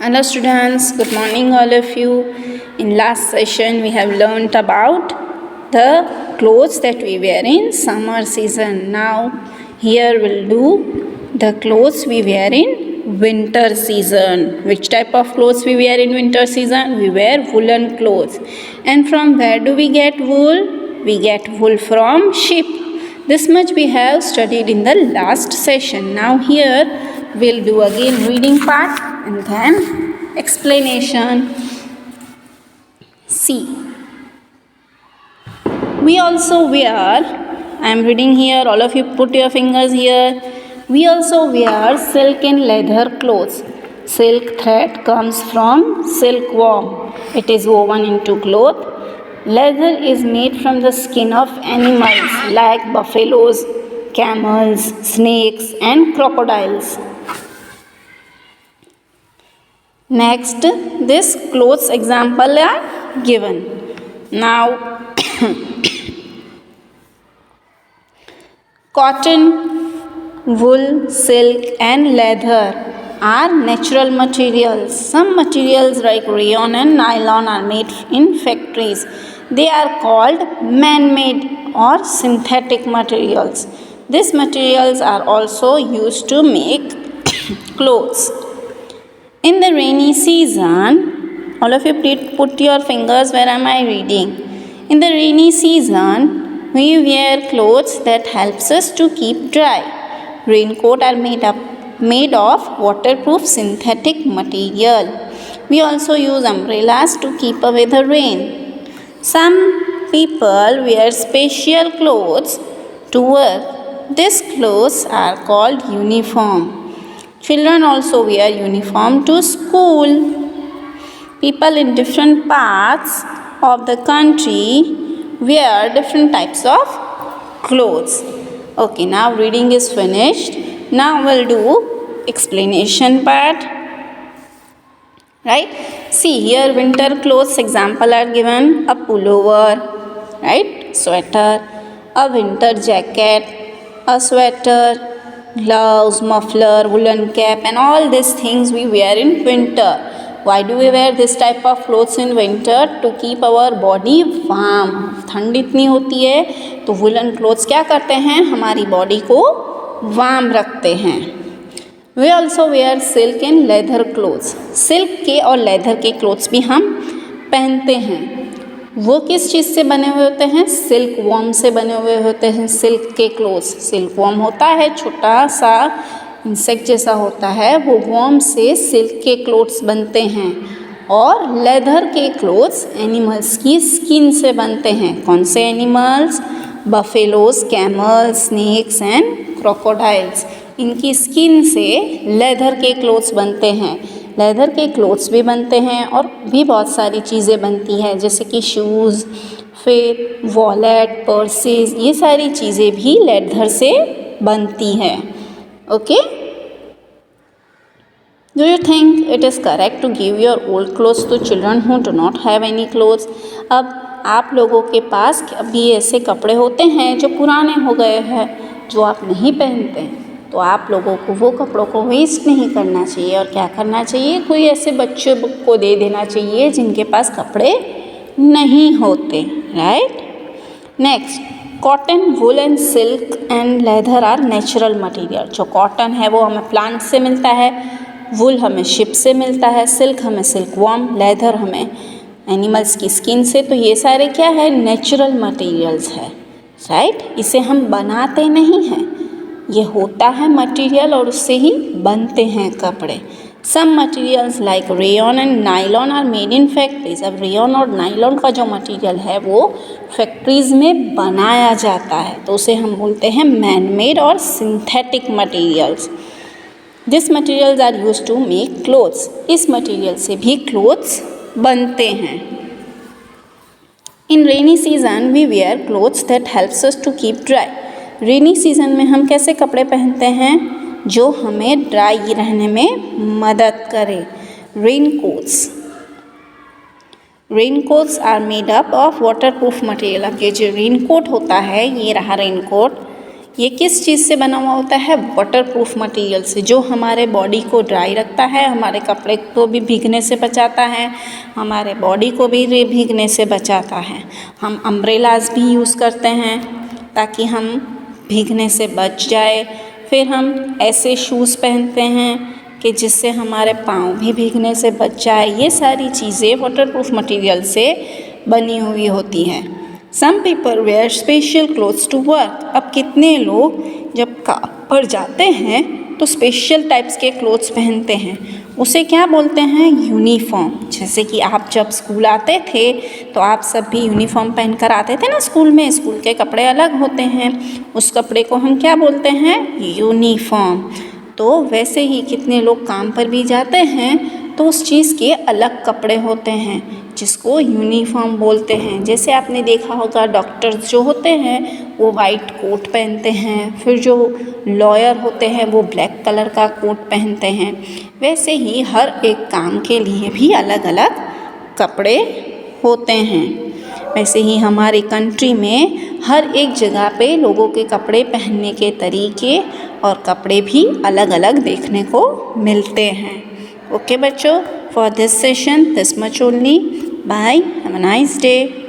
Hello students, good morning all of you. In last session we have learnt about the clothes that we wear in summer season. Now here we'll do the clothes we wear in winter season. Which type of clothes we wear in winter season? We wear woolen clothes. And from where do we get wool? We get wool from sheep. This much we have studied in the last session. Now here we'll do again reading part and then explanation. See, we also wear, I am reading here, all of you put your fingers here. We also wear silk and leather clothes. Silk thread comes from silkworm. It is woven into cloth. Leather is made from the skin of animals like buffaloes, camels, snakes and crocodiles. Next, this clothes example are given. Now, cotton, wool, silk and leather are natural materials. Some materials like rayon and nylon are made in factories. They are called man-made or synthetic materials. These materials are also used to make clothes. In the rainy season, all of you put your fingers where am I reading. In the rainy season, we wear clothes that helps us to keep dry. Raincoat are made of waterproof synthetic material. We also use umbrellas to keep away the rain. Some people wear special clothes to work. These clothes are called uniform. Children also wear uniform to school. People in different parts of the country wear different types of clothes. Okay, now reading is finished. Now we'll do explanation part. Right? See here winter clothes example are given. A pullover, right? Sweater, a winter jacket, a sweater, gloves, muffler, woolen cap and all these things we wear in winter. Why do we wear this type of clothes in winter? To keep our body warm. ठंड इतनी होती है तो woolen clothes क्या करते हैं? हमारी body को वार्म रखते हैं. We also wear silk and leather clothes. Silk के और लेदर के क्लोथ्स भी हम पहनते हैं. वो किस चीज़ से बने हुए होते हैं? सिल्क वॉर्म से बने हुए होते हैं सिल्क के क्लोथ्स. सिल्क वॉर्म होता है छोटा सा इंसेक्ट जैसा होता है, वो वॉर्म से सिल्क के क्लोथ्स बनते हैं. और लेदर के क्लोथ्स एनिमल्स की स्किन से बनते हैं. कौन से animals? Buffaloes, camels, snakes and crocodiles. इनकी स्किन से लेदर के क्लोथ्स बनते हैं. लेदर के क्लोथ्स भी बनते हैं और भी बहुत सारी चीज़ें बनती हैं जैसे कि शूज़, फिर वॉलेट, पर्सेस, ये सारी चीज़ें भी लेदर से बनती हैं. Okay, do you think it is correct to give your old clothes to children who do not have any clothes? अब आप लोगों के पास अभी ऐसे कपड़े होते हैं जो पुराने हो गए हैं, जो आप नहीं पहनते, तो आप लोगों को वो कपड़ों को वेस्ट नहीं करना चाहिए और क्या करना चाहिए? कोई ऐसे बच्चों को दे देना चाहिए जिनके पास कपड़े नहीं होते. Right. Next, cotton, wool and silk and leather are natural material. जो कॉटन है वो हमें प्लांट से मिलता है, वुल हमें शिप से मिलता है, सिल्क हमें सिल्क वॉर्म, लेदर हमें एनिमल्स की स्किन से. तो ये सारे क्या है? नेचुरल मटेरियल्स है. राइट. इसे हम बनाते नहीं हैं, ये होता है मटेरियल और उससे ही बनते हैं कपड़े. Some materials like rayon and nylon are made in factories. अब रेयन और नाइलॉन का जो मटेरियल है वो फैक्ट्रीज में बनाया जाता है, तो उसे हम बोलते हैं मैन मेड और synthetic materials. This materials are use to make clothes. इस मटेरियल से भी क्लोथ्स बनते हैं. In rainy season we wear clothes that helps us to keep dry. Rainy season में हम कैसे कपड़े पहनते हैं जो हमें ड्राई रहने में मदद करें? Raincoats. Raincoats are made up of waterproof material. अब ये जो रेनकोट होता है, ये रहा रेनकोट, ये किस चीज़ से बना हुआ होता है? वाटरप्रूफ मटेरियल से, जो हमारे बॉडी को ड्राई रखता है, हमारे कपड़े को भी भीगने से बचाता है, हमारे बॉडी को भी भीगने से बचाता है। हम अम्ब्रेलाज भी यूज़ करते हैं ताकि हम भीगने से बच जाए। फिर हम ऐसे शूज़ पहनते हैं कि जिससे हमारे पाँव भी भीगने से बच जाए। ये सारी चीज़ें वाटरप्रूफ मटेरियल से बनी हुई होती हैं। Some people wear special clothes to work. अब कितने लोग जब काम पर जाते हैं तो स्पेशल टाइप्स के क्लोथ्स पहनते हैं, उसे क्या बोलते हैं? यूनिफॉर्म। जैसे कि आप जब स्कूल आते थे तो आप सब भी यूनिफॉर्म पहन कर आते थे ना स्कूल में। स्कूल के कपड़े अलग होते हैं, उस कपड़े को हम क्या बोलते हैं? यूनिफॉर्म। तो वैसे ही कितने लोग काम पर भी जाते हैं तो उस चीज़ के अलग कपड़े होते हैं जिसको यूनिफॉर्म बोलते हैं। जैसे आपने देखा होगा डॉक्टर्स जो होते हैं वो वाइट कोट पहनते हैं, फिर जो लॉयर होते हैं वो ब्लैक कलर का कोट पहनते हैं। वैसे ही हर एक काम के लिए भी अलग अलग कपड़े होते हैं। वैसे ही हमारी कंट्री में हर एक जगह पे लोगों के कपड़े पहनने के तरीके और कपड़े भी अलग अलग देखने को मिलते हैं। ओके बच्चों, for this session this much only. Bye, have a nice day.